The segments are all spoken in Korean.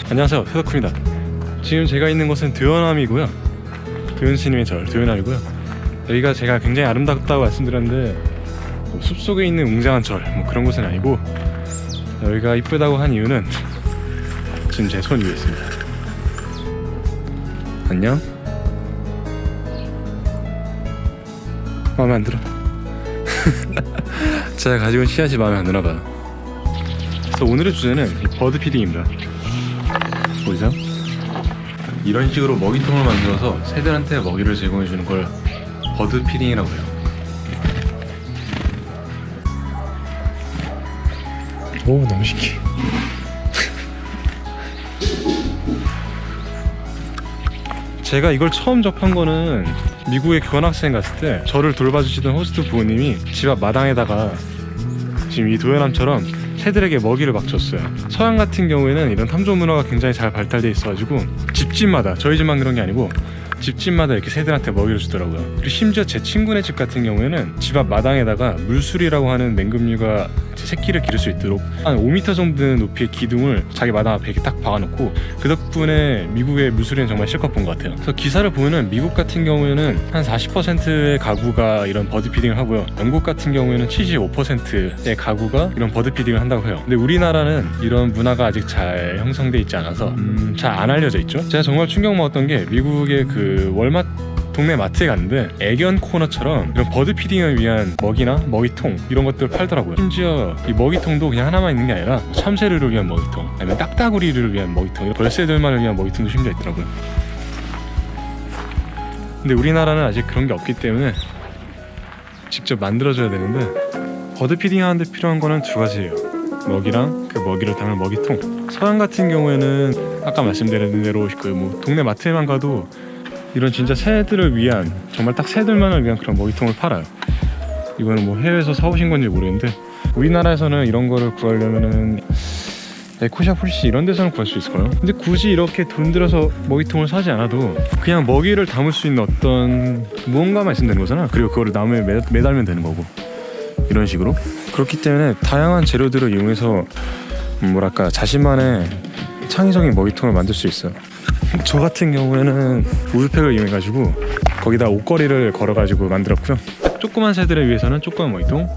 안녕하세요, 세덕후입니다. 지금 제가 있는 곳은 드현암이고요. 드현스님의 절, 드현암이고요. 여기가 제가 굉장히 아름답다고 말씀드렸는데 뭐 숲속에 있는 웅장한 절, 뭐 그런 곳은 아니고, 여기가 이쁘다고 한 이유는 지금 제 손 위에 있습니다. 안녕? 마음에 안 들어. 제가 가지고 온 씨앗이 마음에 안 드나 봐요. 그래서 오늘의 주제는 버드 피딩입니다. 보이세요? 이런 식으로 먹이통을 만들어서 새들한테 먹이를 제공해주는 걸 버드 피딩이라고 해요. 오, 너무 신기해. 제가 이걸 처음 접한 거는 미국에 교환학생 갔을 때 저를 돌봐주시던 호스트 부모님이 집 앞 마당에다가 지금 이 도연암처럼 새들에게 먹이를 막 줬어요. 서양 같은 경우에는 이런 탐조 문화가 굉장히 잘 발달돼 있어가지고 집집마다, 저희 집만 그런 게 아니고 집집마다 이렇게 새들한테 먹이를 주더라고요. 그리고 심지어 제 친구네 집 같은 경우에는 집 앞 마당에다가 물수리라고 하는 맹금류가 새끼를 기를 수 있도록 한 5m 정도 되는 높이의 기둥을 자기 마당 앞에 이렇게 딱 박아놓고, 그 덕분에 미국의 물수리는 정말 실컷 본 것 같아요. 그래서 기사를 보면은 미국 같은 경우에는 한 40%의 가구가 이런 버드 피딩을 하고요, 영국 같은 경우에는 75%의 가구가 이런 버드 피딩을 한다고 해요. 근데 우리나라는 이런 문화가 아직 잘 형성돼 있지 않아서 잘 안 알려져 있죠. 제가 정말 충격 먹었던 게 미국의 그 월마트 동네 마트에 갔는데 애견 코너처럼 이런 버드 피딩을 위한 먹이나 먹이통 이런 것들을 팔더라고요. 심지어 이 먹이통도 그냥 하나만 있는 게 아니라 참새를 위한 먹이통, 아니면 딱따구리를 위한 먹이통, 벌새들만을 위한 먹이통도 심지어 있더라고요. 근데 우리나라는 아직 그런 게 없기 때문에 직접 만들어줘야 되는데, 버드 피딩 하는데 필요한 거는 두 가지예요. 먹이랑 그 먹이를 담을 먹이통. 서양 같은 경우에는 아까 말씀드린 대로 그 뭐 동네 마트에만 가도 이런 진짜 새들을 위한, 정말 딱 새들만을 위한 그런 먹이통을 팔아요. 이거는 뭐 해외에서 사오신 건지 모르겠는데, 우리나라에서는 이런 거를 구하려면은 에코샵 홀씨 이런 데서는 구할 수 있을까요? 근데 굳이 이렇게 돈 들여서 먹이통을 사지 않아도 그냥 먹이를 담을 수 있는 어떤 무언가만 있으면 되는 거잖아. 그리고 그거를 나무에 매달면 되는 거고, 이런 식으로. 그렇기 때문에 다양한 재료들을 이용해서 뭐랄까 자신만의 창의적인 먹이통을 만들 수 있어요. 저 같은 경우에는 우드팩을 이용해가지고 거기다 옷걸이를 걸어가지고 만들었고요. 조그만 새들을 위해서는 조그만 먹이통,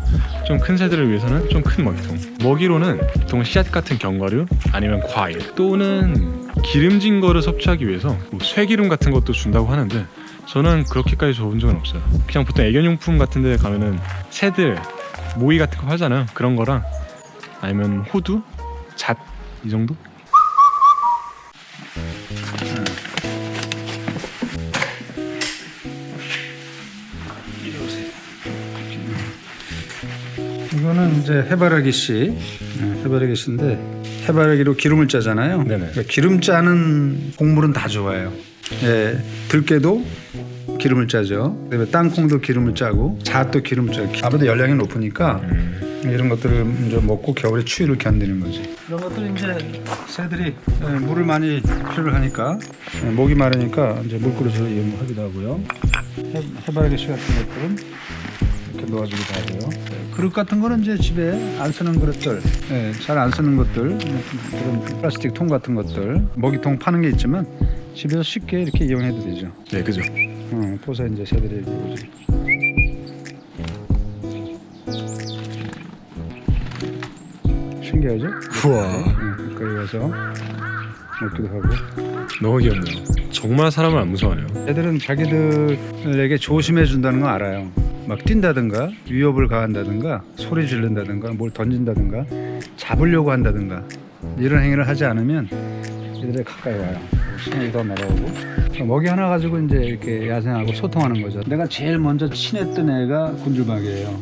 좀 큰 새들을 위해서는 좀 큰 먹이통. 먹이로는 보통 씨앗 같은 견과류, 아니면 과일, 또는 기름진 거를 섭취하기 위해서 뭐 쇠기름 같은 것도 준다고 하는데, 저는 그렇게까지 줘본 적은 없어요. 그냥 보통 애견용품 같은 데 가면은 새들 모이 같은 거 팔잖아요. 그런 거랑, 아니면 호두, 잣, 이 정도? 이거는 이제 해바라기 씨, 해바라기 씨인데 해바라기로 기름을 짜잖아요. 그러니까 기름 짜는 곡물은 다 좋아요. 예, 들깨도 기름을 짜죠. 그다음에 땅콩도 기름을 짜고 잣도 기름을 짜고. 아무래도 열량이 높으니까 이런 것들을 이제 먹고 겨울에 추위를 견디는 거지. 이런 것들 이제 새들이 물을 많이 필요를 하니까, 목이 마르니까 이제 물그릇을 이용하기도 하고요. 해바라기 씨 같은 것들은 이렇게 놓아주기도 하고요. 그릇 같은 거는 이제 집에 안 쓰는 그릇들, 잘 안 쓰는 것들, 그런 플라스틱 통 같은 것들, 먹이통 파는 게 있지만 집에서 쉽게 이렇게 이용해도 되죠. 네, 그죠. 포사 이제 새들이 오지. 신기하죠? 우와, 가까이 가서 먹기도 하고. 너무 귀엽네요. 정말 사람을 안 무서워하네요. 애들은 자기들에게 조심해 준다는 거 알아요. 막 뛴다든가 위협을 가한다든가 소리 지른다든가 뭘 던진다든가 잡으려고 한다든가 이런 행위를 하지 않으면 애들이 가까이 와요. 신경이 더 날아오고. 먹이 하나 가지고 이제 이렇게 야생하고 소통하는 거죠. 내가 제일 먼저 친했던 애가 곤줄박이에요.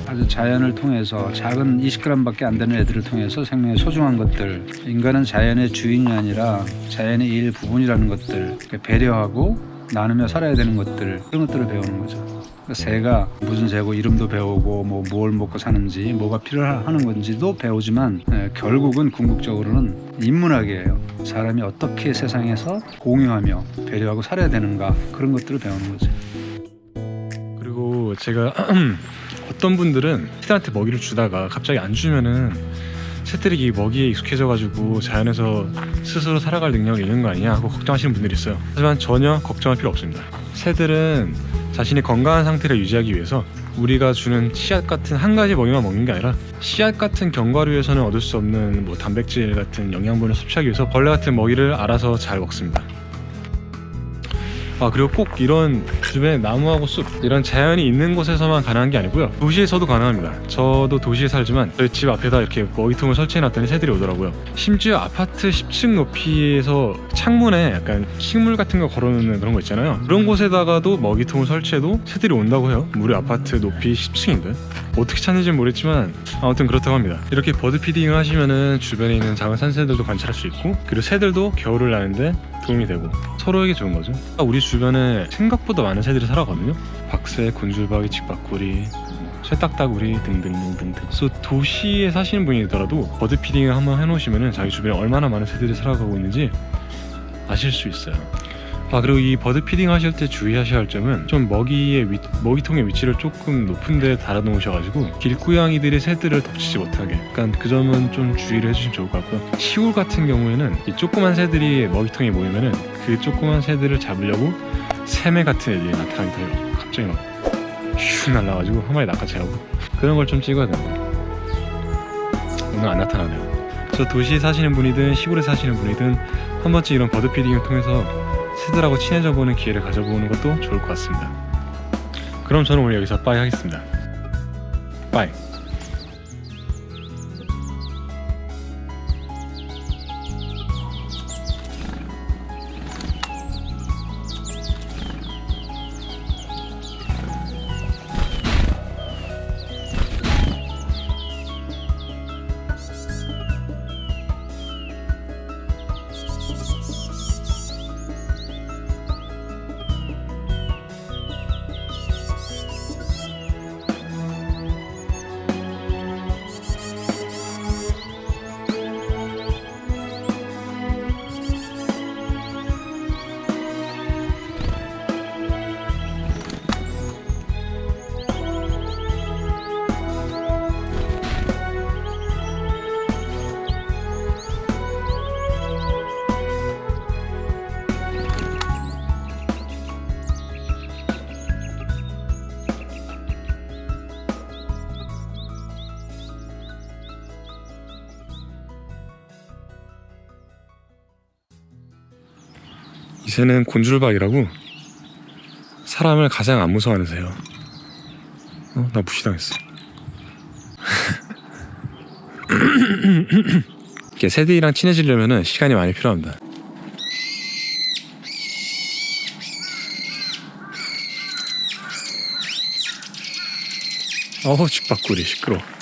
아주 자연을 통해서 작은 20g밖에 안 되는 애들을 통해서 생명의 소중한 것들, 인간은 자연의 주인이 아니라 자연의 일부분이라는 것들, 배려하고 나누며 살아야 되는 것들, 그런 것들을 배우는 거죠. 새가 무슨 새고 이름도 배우고 뭐 뭘 먹고 사는지 뭐가 필요하는 건지도 배우지만 결국은 궁극적으로는 인문학이에요. 사람이 어떻게 세상에서 공유하며 배려하고 살아야 되는가 그런 것들을 배우는 거죠. 그리고 제가 어떤 분들은 새들한테 먹이를 주다가 갑자기 안 주면은 새들이 이 먹이에 익숙해져가지고 자연에서 스스로 살아갈 능력을 잃는 거 아니냐 하고 걱정하시는 분들이 있어요. 하지만 전혀 걱정할 필요 없습니다. 새들은 자신이 건강한 상태를 유지하기 위해서 우리가 주는 씨앗 같은 한 가지 먹이만 먹는 게 아니라 씨앗 같은 견과류에서는 얻을 수 없는 뭐 단백질 같은 영양분을 섭취하기 위해서 벌레 같은 먹이를 알아서 잘 먹습니다. 그리고 꼭 이런 주변에 나무하고 숲 이런 자연이 있는 곳에서만 가능한 게 아니고요, 도시에서도 가능합니다. 저도 도시에 살지만 저희 집 앞에다 이렇게 먹이통을 설치해놨더니 새들이 오더라고요. 심지어 아파트 10층 높이에서 창문에 약간 식물 같은 거 걸어놓는 그런 거 있잖아요. 그런 곳에다가도 먹이통을 설치해도 새들이 온다고 해요. 무려 아파트 높이 10층인데 어떻게 찾는지는 모르겠지만 아무튼 그렇다고 합니다. 이렇게 버드 피딩을 하시면은 주변에 있는 작은 산새들도 관찰할 수 있고, 그리고 새들도 겨울을 나는데 도움이 되고 서로에게 좋은 거죠. 우리 주변에 생각보다 많은 새들이 살아거든요. 박새, 곤줄박이, 집박구리, 쇠딱따구리 등등등등등. 그래서 도시에 사시는 분이더라도 버드 피딩을 한번 해놓으시면은 자기 주변에 얼마나 많은 새들이 살아가고 있는지 아실 수 있어요. 그리고 이 버드 피딩 하실 때 주의하셔야 할 점은 좀 먹이통의 위치를 조금 높은 데 달아 놓으셔가지고 길고양이들이 새들을 덮치지 못하게, 약간 그 점은 좀 주의를 해주시면 좋을 것 같고요. 시골 같은 경우에는 이 조그만 새들이 먹이통에 모이면은 그 조그만 새들을 잡으려고 새매 같은 애들이 나타나기도 해요. 갑자기 막 슉 날라가지고 한 마리 낚아채라고. 그런 걸 좀 찍어야 됩니다. 오늘 안 나타나네요. 저 도시에 사시는 분이든 시골에 사시는 분이든 한 번쯤 이런 버드 피딩을 통해서 새들하고 친해져 보는 기회를 가져보는 것도 좋을 것 같습니다. 그럼 저는 오늘 여기서 빠이 하겠습니다. 빠이. 이 새는 곤줄박이라고 사람을 가장 안 무서워하는 새예요. 나 무시당했어. 이렇게 새들이랑 친해지려면 시간이 많이 필요합니다. 집박구리 시끄러워.